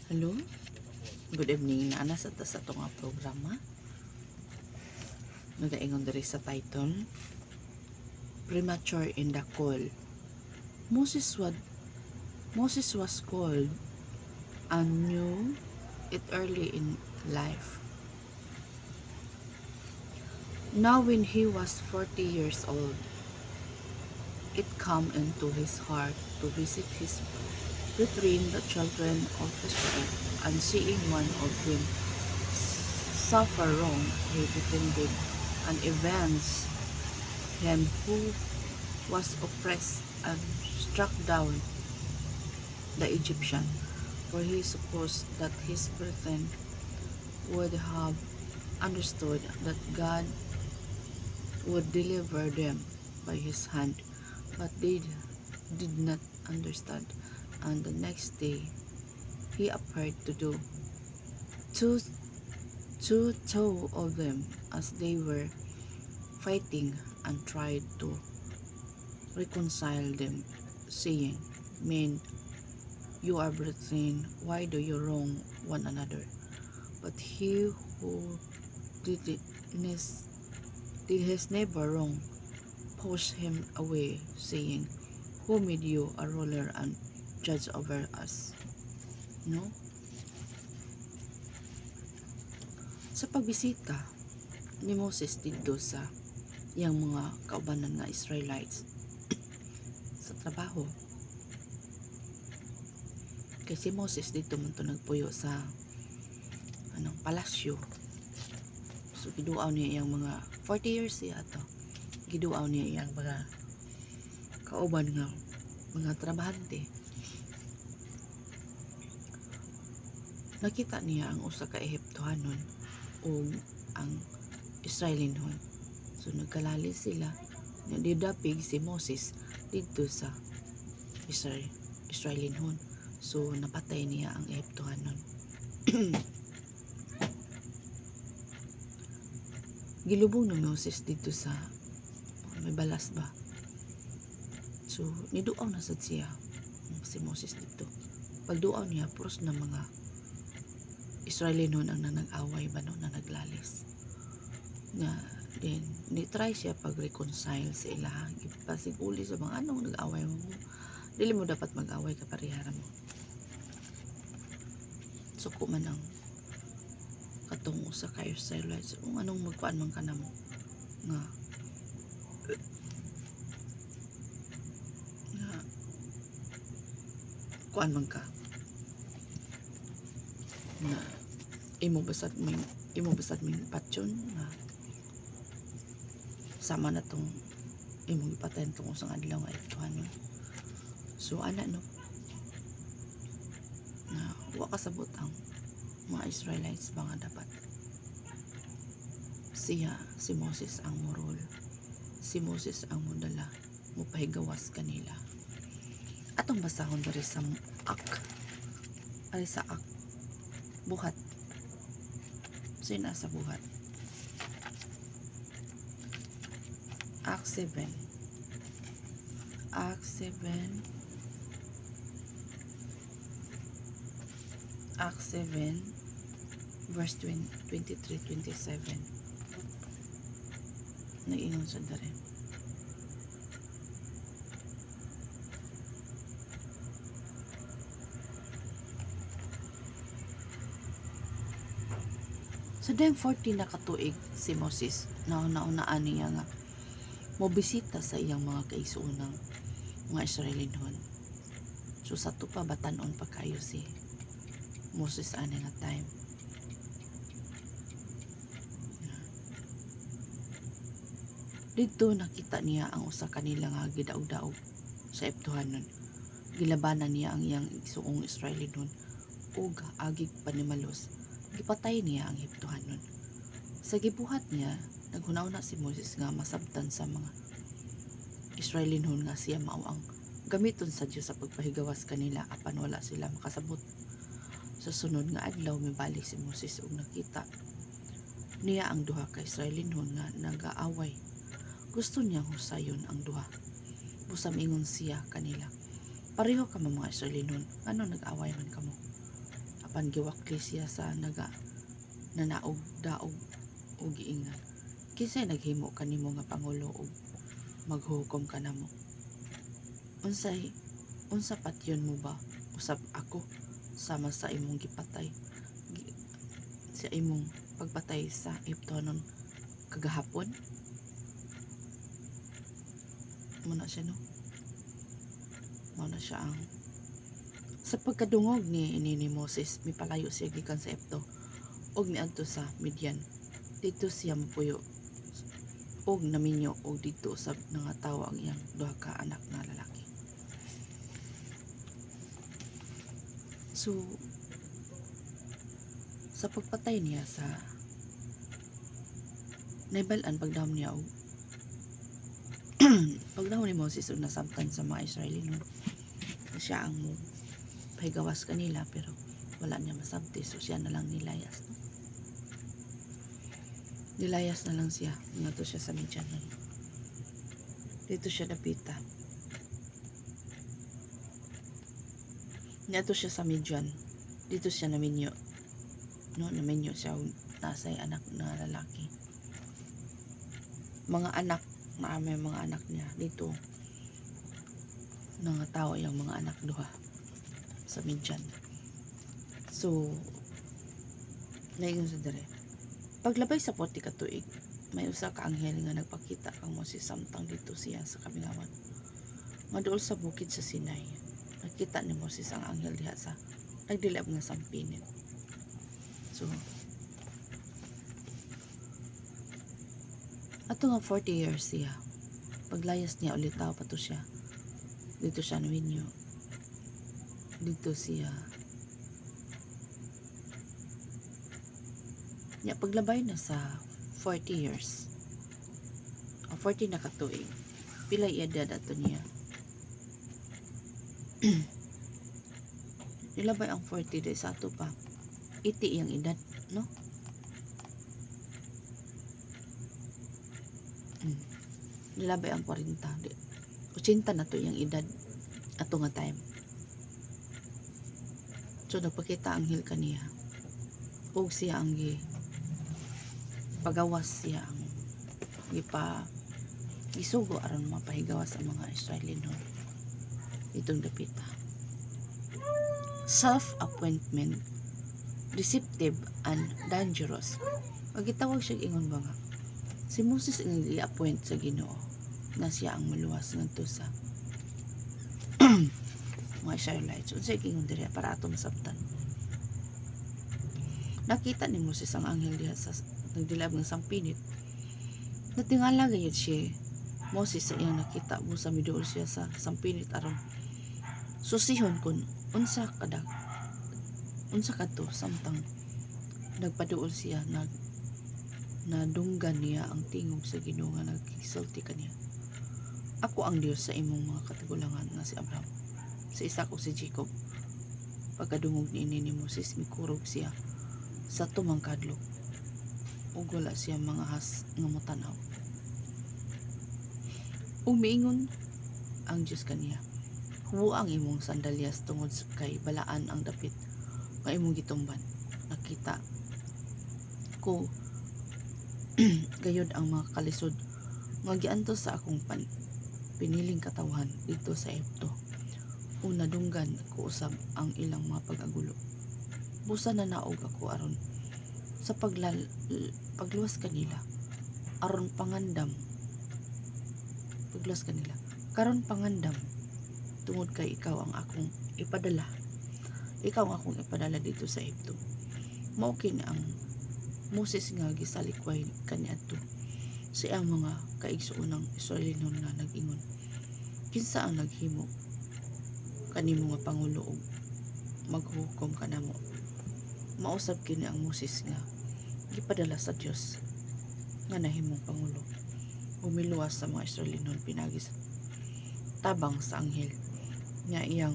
Hello, good evening. Naana sa itong programa. Nagaingon diri sa title, Premature in the Call. Moses was called and knew it early in life. Now when he was 40 years old, it came into his heart to visit his brethren, the children of Israel, and seeing one of them suffer wrong, he defended and avenged him who was oppressed and struck down the Egyptian, for he supposed that his brethren would have understood that God would deliver them by his hand, but they did not understand. And the next day he appeared to two two of them as they were fighting, and tried to reconcile them, saying, Men, you are brethren, why do you wrong one another? But he who did his neighbor wrong pushed him away, saying, Who made you a ruler and judge over us? No? Sa pagbisita ni Moses dito sa iyang mga kaubanan nga Israelites sa trabaho, kay si Moses dito man to nagpuyo sa palasyo. So giduaw niya iyang mga 40 years siya ato. Giduaw niya iyang mga kauban nga mga trabahante. Nakita niya ang usa ka Ehiptohanon o ang Israelinon. So nagkalali sila, nidapig si Moses dito sa Israelinon. So napatay niya ang Ehiptohanon. Gilubong ni Moses dito sa may balas ba. So niduaw na sad siya si Moses dito. Pagduaw niya, puros na mga Israelinon ang nag-away ba no, na naglalis. Na then ni-try siya pag-reconcile sa ilaha. Ipasig uli sa mga anong nag-away mo. Dili mo dapat mag-away ka parihara mo. Suko man ang katong usa ka Israelites. Kung anong magkuan man ka namo nga kuan man ka na imo basad ming patyon na sama na tong imong ipatayon tong usang adlaw nga ituhanon. So ana no na wa kasabot ang mga Israelites ba nga dapat si Moses ang morol, si Moses ang modala mupahigawas kanila. Atong basahon diri sa buhat. Sina sa buhat. Acts 7 verse 23-27 naiingon sa dere. Sa dayang 40 na katuig si Moses nauna-unaan niya nga mobisita sa iyang mga kaigsuonang mga Israelinon. So sa tupa batanon pa kayo si Moses ani nga time. Dito nakita niya ang usa kanila nga gidaog-daog sa Ehiptohanon. Gilabanan niya ang iyang igsuong Israelinon ug agig panimalos. Gipatay niya ang Ehiptohanon. Sa gibuhat niya, naghunaw-na si Moses nga masabtan sa mga Israelinon nga siya mao ang gamiton sa Dios sa pagpahigawas kanila apan wala sila makasabot. Sa sunod nga adlaw mibalik si Moses ug nakita niya ang duha ka Israelinon nga nag-aaway. Gusto niyang husayon ang duha. Busa miingon siya kanila, pareho ka mga Israelinon, ano nag-away man kamo? apan giwakli siya sa nanaog daog ug giingan, kinsay naghimo kanimo nga pangulo ug maghukom kanamo? Unsa patyon mo ba usab ako sama sa imong gipatay sa imong pagpatay sa Ehiptohanon kagahapon? Muna siya no. Muna siya ang sa pagkadungog ni Moses, mipalayo siya gikan sa Ehipto ug miadto sa Midian. Dito siya mapuyo og naminyo og dito usab nangatawo ang iyang duha ka anak nga lalaki. So sa pagpatay niya sa naibalan pagdahom niya og pagdahom ni Moses og nasabtan sa mga Israelino siya ang pahigawas kanila pero wala niya masabti, so siya na lang nilayas, no? Nilayas na lang siya nato siya sa Midian. Dito siya napita, nato siya sa Midian, dito siya naminyo, no? Naminyo siya nasay anak na lalaki, mga anak, marami mga anak niya dito, nangatawo yung mga anak duha sa Midian. So naingon sa dire, paglabay sa 40 ka tuig, may usa ka anghel nga nagpakita kang Moses samtang dito siya sa kamingawan nga duol sa bukid sa Sinai. Nakita ni Moses ang anghel diha sa nagdilab nga sampinit. So ato nga 40 years siya, paglayas niya ulit tao pa to siya, dito siya naminyo, dito siya niya paglabay na sa 40 years o 40 na katuig, pila edad ato niya? Nilabay ang 40 day sa ato pa 80 iyang edad, no? Nilabay ang 40 80 na to iyang edad ato nga time. So nagpakita ang anghel kaniya ug siya ang pagawas, siya ang isugo aron mapahigawas ang mga Israelino itong dapita. Self-appointment, deceptive and dangerous. Pagitawag siya ingon ba nga si Moses ang i-appoint sa Ginoo na siya ang maluwas ngadto sa mga Israelites. Unsay gingon diri para ato masabtan? Nakita ni Moses ang anghel diha sa nagdilab ng sampinit. Natingala gayud siya Moses sa iyang nakita, busa miduol siya sa sampinit aron susihon kun unsa kadto samtang nagpaduol siya, nadunggan niya ang tingog sa Ginoo nga nagkisulti kaniya, ako ang Dios sa imong mga katigulangan nga si Abraham, si Isaac o si Jacob. Pagkadungog ni Moses, mikurog siya sa tumang kadlok ug wala siya mga has nga motanaw. Umiingon ang Diyos kaniya, huwo ang imong sandalyas tungod kay balaan ang dapit nga imong gitumban. Nakita ko gayud ang mga kalisod nga giantos sa akong piniling katawhan dito sa Ehipto. Una dunggan ko usab ang ilang mga pag-agulo. Busa na naog ako aron sa pagluwas kanila aron pangandam. Pagluwas kanila karon pangandam tungod kay ikaw ang akong ipadala. Ikaw ang akong ipadala dito sa Ehipto. Mao kini ang Moses nga gisalikway kaniadto sa iyang mga kaigsuonang Israelino nga nag-ingon, kinsa ang naghimo kanimo nga pangulo ug maghukom kanamo? Mausab kini ang Moses nga gipadala sa Dios nga nahimong pangulo ug miluwas sa mga Israelino pinagi sa tabang sa anghel nga iyang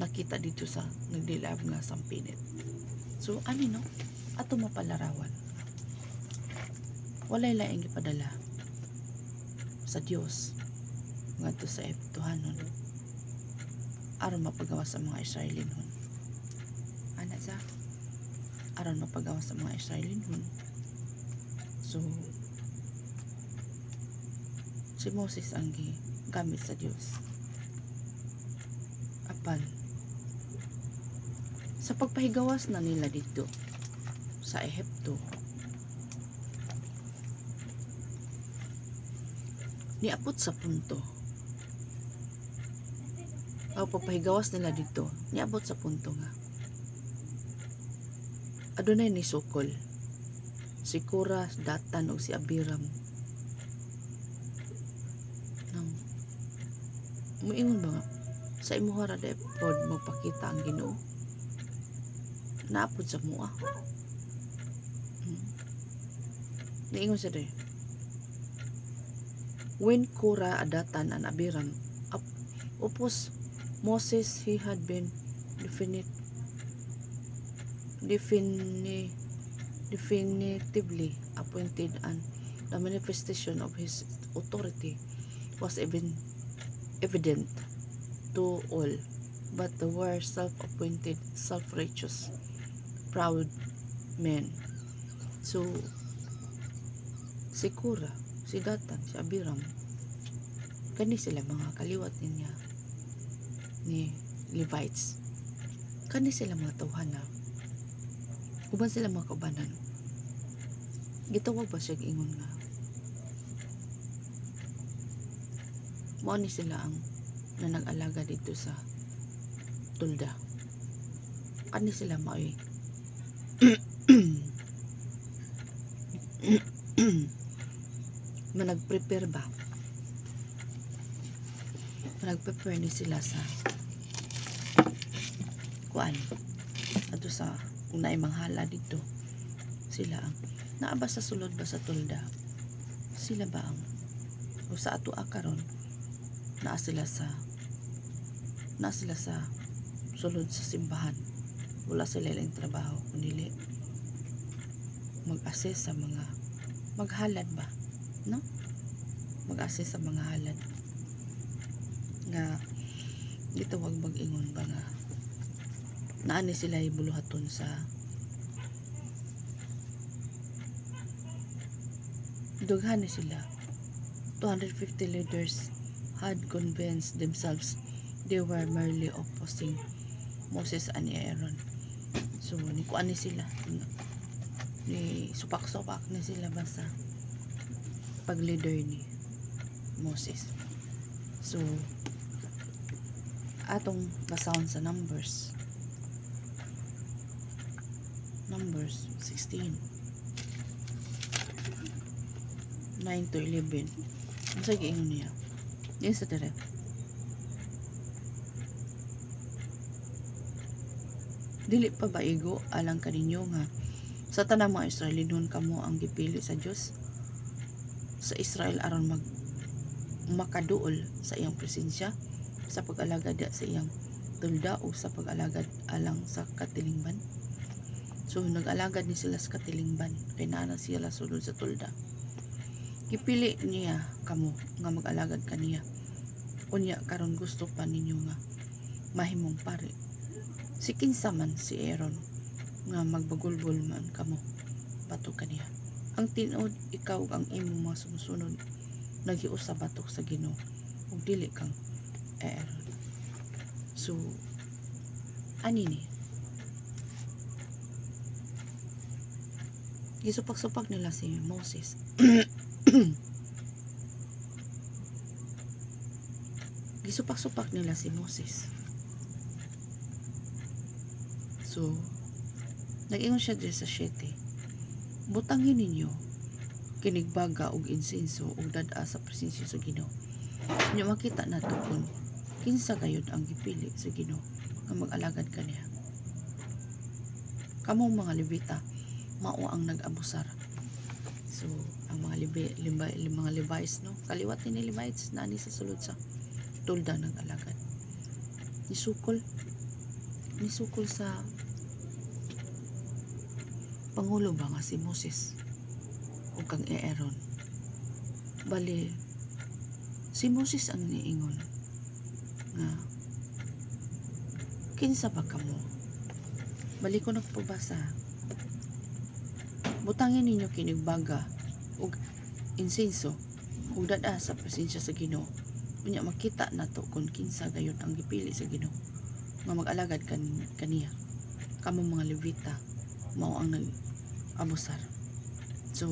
nakita dito sa nagdilab nga sampinit. So ani no, ato mapalarawan, walay laing gipadala sa Dios ngadto sa Ehiptohanon aron mapagawas sa mga Israelino. presensya aron mapagawas sa mga Israelinhon. So si Moses ang gamit sa Dios apan sa pagpahigawas na nila dito sa Ehipto, niabot sa punto pagpahigawas nila dito, niabot sa punto nga adunay ni sukol si Korah, Datan o si Abiram nang muingon ba nga sa imuha ra pod magpakita ang Ginoo naapod sa mua. Niingon siya de, when Korah, Datan and Abiram opposed Moses, he had been definitively appointed, and the manifestation of his authority was evident to all, but they were self-appointed, self-righteous, proud men. So si Korah, si Datan, si Abiram, kani sila mga kaliwat niya ni Levites, kani sila mga tawhana, uban sila mga kaubanan. Gitawag ba siya ingon nga mao ni sila ang nanag-alaga dito sa tulda, kani sila maoy manag-prepare ba, manag-prepare ni sila sa kuan ato sa unay manghala dito. Sila ang naaba sa sulod ba sa tulda, sila ba ang o sa ato akaron naa sila sa sulod sa simbahan, wala sila ilang trabaho kunili mag-assess sa mga maghalad ba, no? Mag-assess sa mga halad nga gitawag mag-ingon ba nga naani sila ibuluhaton sa dughan ni sila. 250 leaders had convinced themselves they were merely opposing Moses and Aaron. So ni kuan ni sila, ni supak-supak ni sila ba sa pag-leader ni Moses. So atong basahon sa Numbers 16 9 to 11. Ang sige ingon niya yun sa dire, dili pa ba igo alang kaninyo nga sa tanang mga Israelinhon kamo ang gipili sa Dios sa Israel aron makaduol sa iyang presensya sa pag-alagad sa iyang tulda o sa pag-alagad alang sa katilingban. So nag-alagad ni sila sa katilingban kay naa sila sulod sa tulda. Gipili niya kamo nga mag-alagad kaniya, unya karon gusto pa ninyo nga mahimong pari. Si kinsa man si Aaron nga magbagulbol man kamo batok kaniya. Ang tinud ikaw ang imong mga sumusunod naghiusa batok sa Ginoo ug dili kang Aaron. So ani ni gisupak-supak nila si Moses. Gisupak-supak nila si Moses. So nag-ingon siya diri sa 7, butangin ninyo kinigbaga og insenso ug dad-a sa presensya sa Ginoo. Inyo makita nato kung kinsa gayud ang gipili sa Ginoo nga mag-alagad kaniya. Kamong mga Levita mao ang nag-abusar. So ang mga Levites, no, kaliwat ni Levites na ni sa sulod sa tulda ng alagad. Nisukol sa pangulo ba nga si Moses o kang Aaron. Bali si Moses ang niingon nga kinsa ba kamo balik ko nagpabasa. Butangin ninyo kinig baga ug insenso ug dada sa presensya sa Ginoo. Unya makita nato kung kinsa gayon ang gipili sa Ginoo nga mag-alagad kaniya. Kamo mga Levita mao ang nag-abusar. So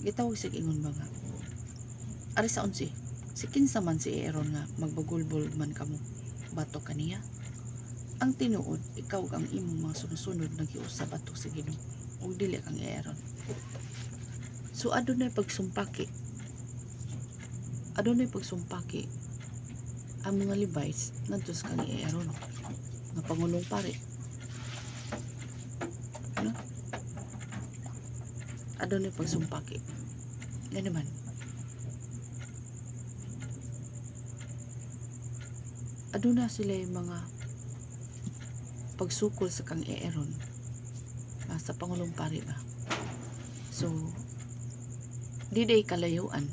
gitawag sig ingon ba nga ari sa 11 si kinsa man si Aaron nga magbagulbol man kamo bato kaniya. Ang tinuod ikaw ang imong mga sunod-sunod naghiusab bato sa Ginoo ug dili kang Aaron. So adunay pagsumpaki ang mga Levites ngadto sa kang Aaron nga pangulong pare. Ano? Adunay pagsumpaki. Yan naman. Aduna sila yung mga pagsukol sa kang Aaron sa pangulong pare ba. So di day kalayuan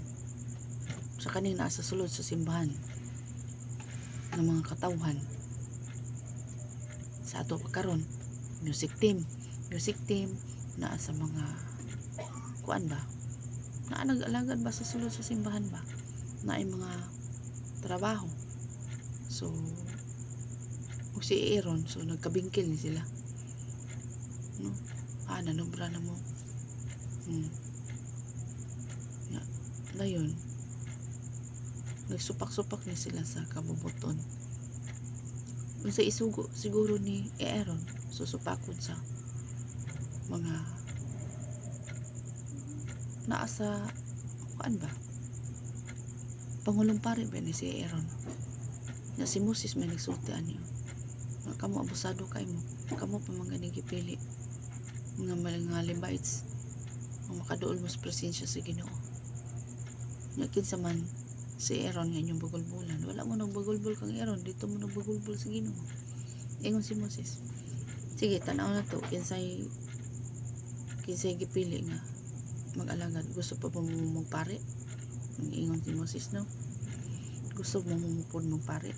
sa kaning naa sa sulod sa simbahan ng mga katawhan sa ato pagkaron music team naa sa mga kuan ba na nag-alagad ba sa sulod sa simbahan ba na ay mga trabaho. So o si Aaron so nagkabingkil ni sila no nanubra na mo ngayon nagsupak-supak ni sila sa kabubuton. Kung sa isugo siguro ni Aaron susupakon sa mga naa sa kuan ba pangulong pare ba ni si Aaron na si Moses may nagsulti ani nga kamo abusado kay mo kamo pa man gani gipili mga Levites ang makaduol mo sa presensya sa Ginoo. Nya kinsa man si Aaron nga inyong bagulbulan wala mo nang bagulbul kang Aaron dito mo nang bagulbul sa Ginoo. Ingon si Moses sige tanaw na to kinsay gipili nga mag-alagad gusto pa mo magpare ingon si Moses no gusto mo mumupod magpare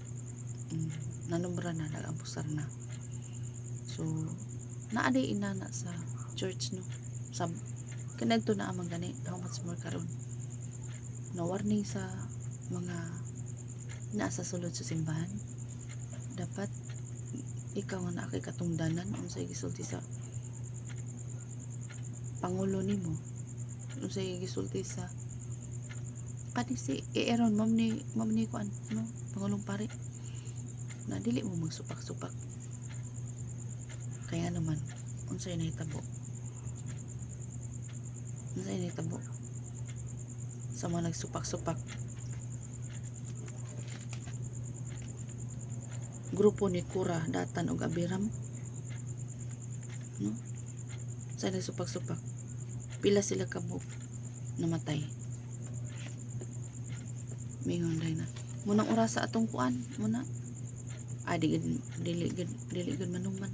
nanumbra na nag-abusar na. So naaday inana sa church no sa kanadto na amang gani how much more karon na warning sa mga nasa sulod sa simbahan dapat ikaw nga naa kay katungdanan unsay gisulti sa pangulo nimo unsay gisulti sa kani si Aaron ma'am ni kuan no pangulong pare na dili mo magsupak-supak kaya naman unsay nahitabo sa mga nagsupak-supak grupo ni Kura, Datan ug Abiram no sa nagsupak-supak pila sila kabuk namatay mingon day na munang oras sa atong kuan muna dili gid manuman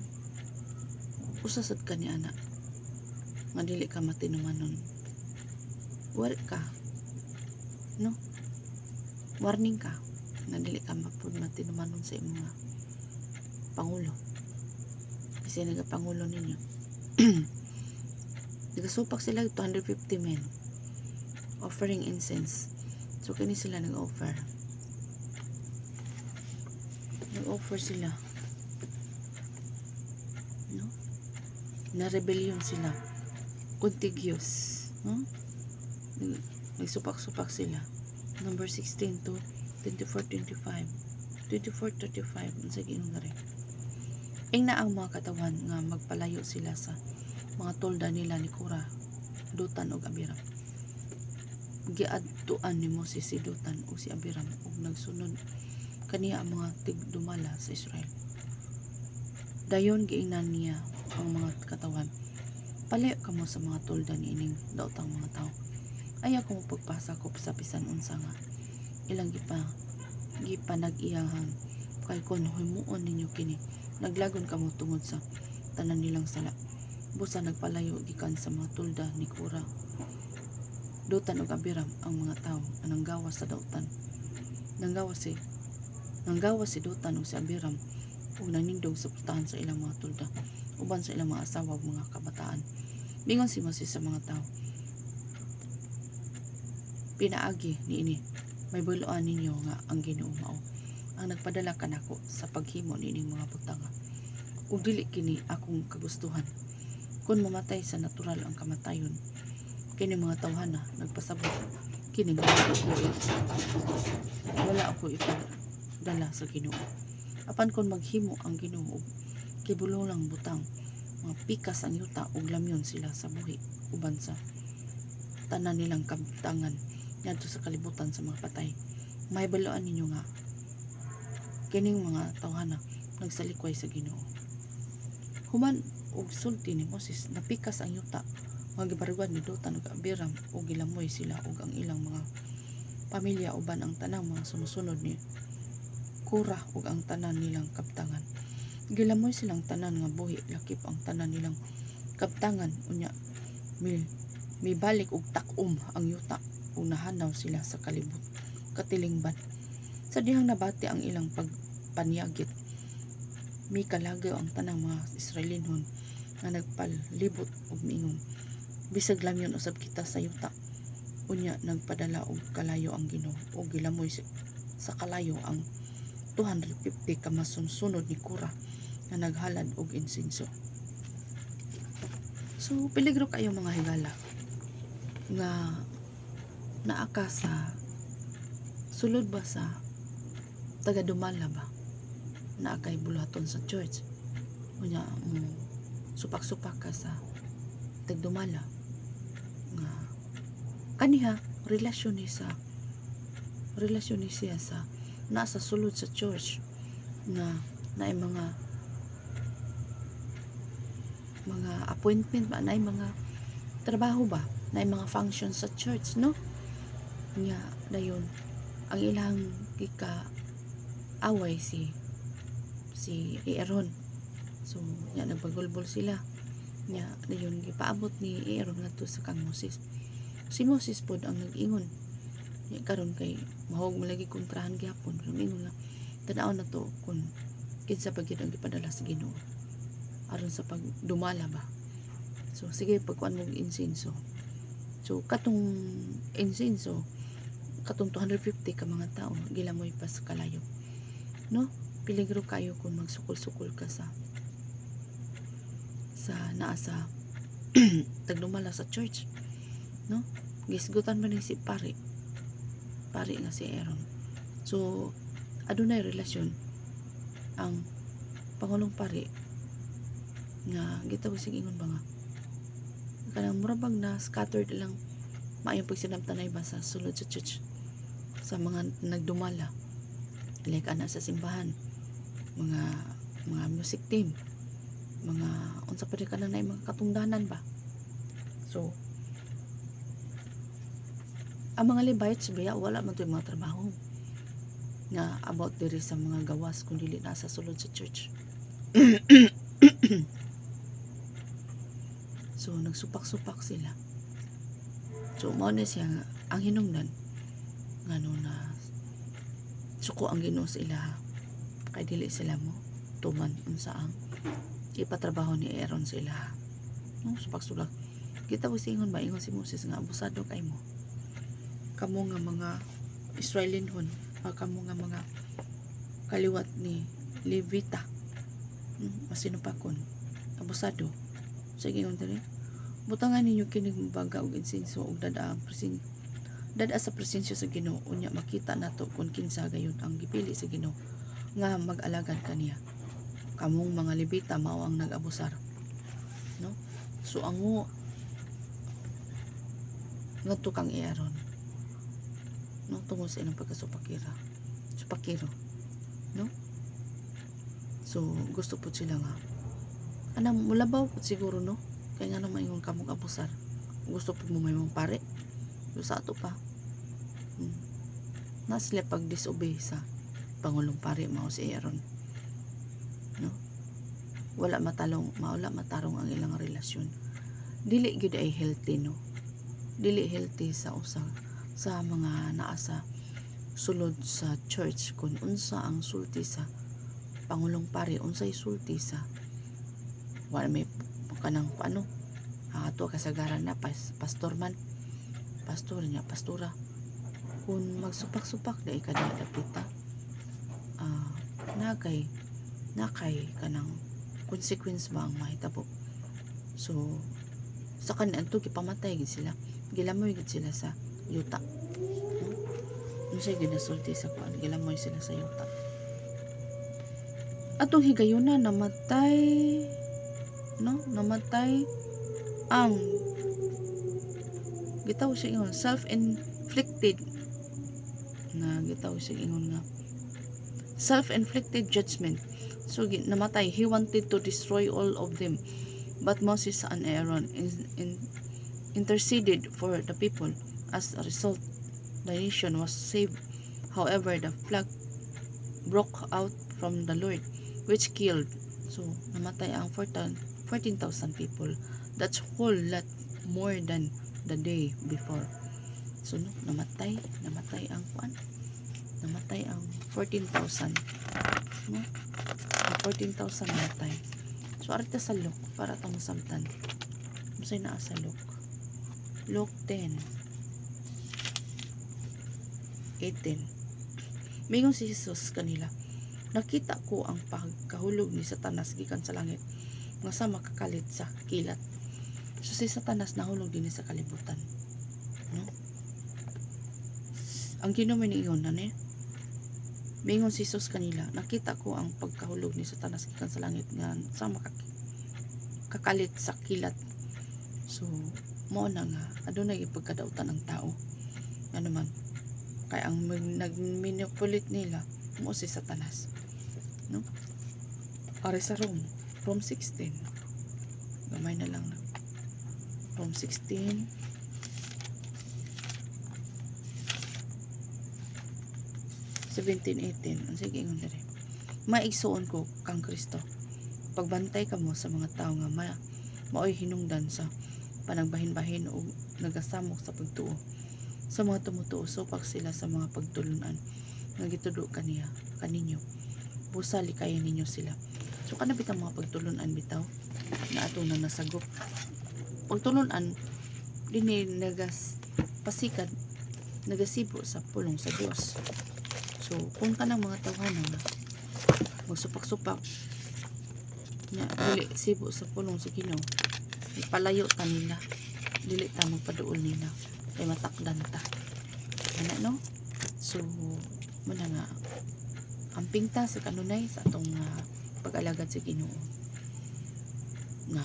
usasad ka ni anak nga dili ka matinumanon wari ka no warning ka nga dili ka matinumanon sa imong pangulo kasi nagapangulo ninyo nagasupak sila 250 men offering incense. So kini sila nag-offer sila no na rebellion sila contiguous no nagsupak-supak sila number 16 to 24:35 24:35 unsa giingon rin ing na ang mga katawan nga magpalayo sila sa mga tolda nila ni Kura, Datan ug Abiram. Giadtuan ni Moses si Datan ug si Abiram ug nagsunod kaniya ang mga tigdumala sa Israel. Dayon giingnan niya ang mga katawan, palayo kamo sa mga tolda ni ining daotang mga tao. Ayaw ko pagpasakop sa bisan unsa nga ilang gipanag-iyahan kay kun himuon ninyo kini naglagon kamo tungod sa tanan nilang sala. Busa nagpalayo gikan sa mga tolda ni Kura, Datan ug Abiram ang mga tao anang gawas sa dautan. Nanggawas si Datan ug si Abiram ug nanindog sa putahan sa ilang mga tulda uban sa ilang mga asawa ug mga kabataan. Mingon si Moses sa mga tao, pinaagi niini, may buloan ninyo nga ang Ginoo mao ang nagpadala kanako sa paghimo niining mga butanga ug dili kini akong kagustuhan. Kung mamatay sa natural ang kamatayon, kini mga tawhana nagpasabot kini wala ako ipadala sa Ginoo. Apan kung maghimo ang Ginoo og kibulolang butang, mga pikas ang yuta ug lamyon sila sa buhi uban sa tanan nilang kabtangan ngadto sa kalibutan sa mga patay. May baloan ninyo nga kining mga tawhana nagsalikway sa Ginoo. Human og sulti ni Moses, napikas ang yuta nga gibarugad ni Dotan ug Abiram ug gilamoy sila ug ang ilang mga pamilya uban ang tanang mga sumusunod ni Korah ug ang tanan nilang kabtangan. Gilamoy silang tanan nga buhi lakip ang tanan nilang kabtangan unya mibalik og takom ang yuta ug nahanaw sila sa katilingban. Sa dihang nabati ang ilang pagpanyagit, mikalagaw ang tanang mga Israelinhon nga nagpalibot og miingon, bisag lamyon usab kita sa yuta. Unya nagpadala og kalayo ang Ginoo ug gilamoy sa kalayo ang 250 ka masunsunod ni Korah nga naghalad og insenso. So peligro kayo mga higala nga naa ka sa sulod ba sa taga Dumala ba naa kay bulaton sa church unya supak-supak ka sa taga Dumala nga kaniha relasyon ni siya sa nasa sulod sa church nga naay mga appointment ba, naay mga trabaho ba, naay mga function sa church, no? Nya dayon ang ilang away si Aaron. So nya nagpagulbol sila. Nya dayon gipaabot ni Aaron ngadto sa kang Moses. Si Moses pod ang nag-ingon. Nya karon kay mahog mo lagi kontrahan gyapon. Ingon nga tan-aw na to kun kinsa pa gyud ang gipadala sa Ginoo aron sa pagdumala ba. So sige pagkuan mo insenso. So katong insenso katong 250 ka mga tao gilamoy pa sa kalayo, no? Peligro kayo kung magsukol-sukol ka sa naa sa tagdumala sa church, no? Gisgutan man ni si pare nga si Aaron. So adunay relasyon ang Pangulong Pare nga gitawag sig ingon ba nga kanang murabag na scattered lang maayong pagsinabtanay ba sa sulod sa church sa mga nagdumala like ana sa simbahan, mga music team, mga unsa pa rin ka na mga katungdanan ba. So ang mga Levites baya wala man to mga trabaho nga about diri sa mga gawas kung dili na sa sulod sa church. So nagsupak-supak sila. So mao na siya ang hinungdan ngano na suko ang Ginoo sa ilaha kay dili sila mo tuman unsa ang ipatrabaho ni Aaron sa ilaha. No, supak-supak. Kita ko singon ba ingon si Moses nga abusado kay mo. Kamo nga mga Israelinhon, kamo nga mga kaliwat ni Levita. Masino pa kon abusado. Sige ingon diri. Butangan ninyo kining baga og insenso og dada sa presensya sa Ginoo unya makita nato kung kinsa gayon ang gipili sa Ginoo nga mag-alagad kaniya. Kamong mga Levita mao ang nag-abusar, no? So ango ngadto kang Aaron, no, tungod sa ilang pagkasupakiro, no? So gusto po sila nga anam mulabaw po siguro, no? Kaya nga naman yung kamong abusar. Gusto po mo may mong pare. So sa ato pa. Na sila pag-disobey sa Pangulong Pare mao si Aaron. No? Wala matarong ang ilang relasyon. Dili gyud ay healthy, no? Dili healthy sa mga naa sa sulod sa church kung unsa ang sulti sa Pangulong Pari unsay sulti sa wala may kanang paano ato kasagaran na pastor man, pastor niya, pastora, kung magsupak-supak dai ka dapita, nakay kanang consequence ba ang mahitabo. So sa kanilang to gipamatay gid sila, gilamoy gid sila sa yuta. Unsay ginasulti sa kuan, gilamoy sila sa yuta. Atong higayuna namatay, no, namatay ang gitaw siya ingon self-inflicted na gitaw siya ingon nga self-inflicted judgment. So namatay, he wanted to destroy all of them, but Moses and Aaron interceded for the people. As a result, the nation was saved. However, the plague broke out from the Lord, which killed, so namatay ang 14,000 people. That's whole lot more than the day before. So no, namatay ang kuan, namatay ang 14,000, no? Ang 14,000 namatay. So arita sa Luke para tong samtan. Unsay naa sa Luke 10:18. Mingon si Jesus kanila, nakita ko ang pagkahulog ni Satanas gikan sa langit, nga sa makakalit sa kilat. So si Satanas nahulog din sa kalibutan, no? Ang Ginoo niingon na ni, mingon si Jesus kanila, nakita ko ang pagkahulog ni Satanas gikan sa langit, nga sa makakalit sa kilat. So mo na nga adunay ipagkadautan ng tao, ano man kay ang nagmanipulate nila mo si Satanas, no? Ari sa Rome 16, gamay na lang na Rome 16 17-18. Ang sige ingon diri, maigsuon ko kang Kristo, pagbantay kamo sa mga tao nga maoy hinungdan sa panagbahin-bahin o nagasamok sa pagtuo sa mga tumutuo, supak sila sa mga pagtulunan nga gitudo kaninyo, busa likayan ninyo sila. So kana bitang mga pagtulunan bitaw na ato na nasagop, pagtulunan dinhi pasikat nagasibo sa pulong sa Dios. So kung kanang mga tawhanan nga magsupak-supak nya dili sibo sa pulong sa Ginoo, ipalayo ta nila, dili ta magpaduol nila kay matakdan ta ana, no? So muna nga amping ta sa kanunay sa atong pag-alagad sa Ginoo na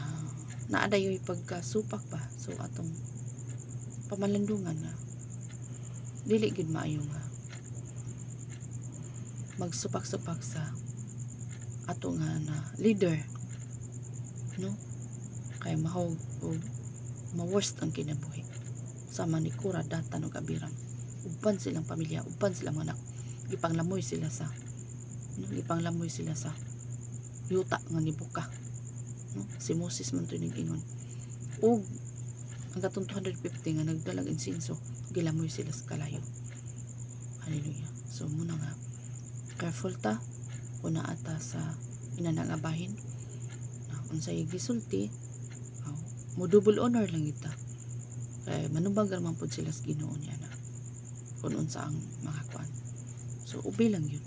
naadayoy pagkasupak pa. So atong pamalandungan nga dili gid maayo nga magsupak-supak sa ato nga na leader, no? Kay mahog o ma-worst ang kinabuhi sama ni Kura, Datan ug Abiram. Uban silang pamilya, uban silang anak, gipanglamoy sila sa yuta nga nibuka, no? Si Moses man to ning-ingon, ug ang katong 250 nga nagdalag insinso, gilamoy sila sa kalayo. Hallelujah. So muna nga careful ta kuna ata sa inanangabahin unsay gisulti, mo double honor lang ita kay manubag man pud sila sa Ginoo niya na kung unsa ang mga kuan. So ubay lang yun,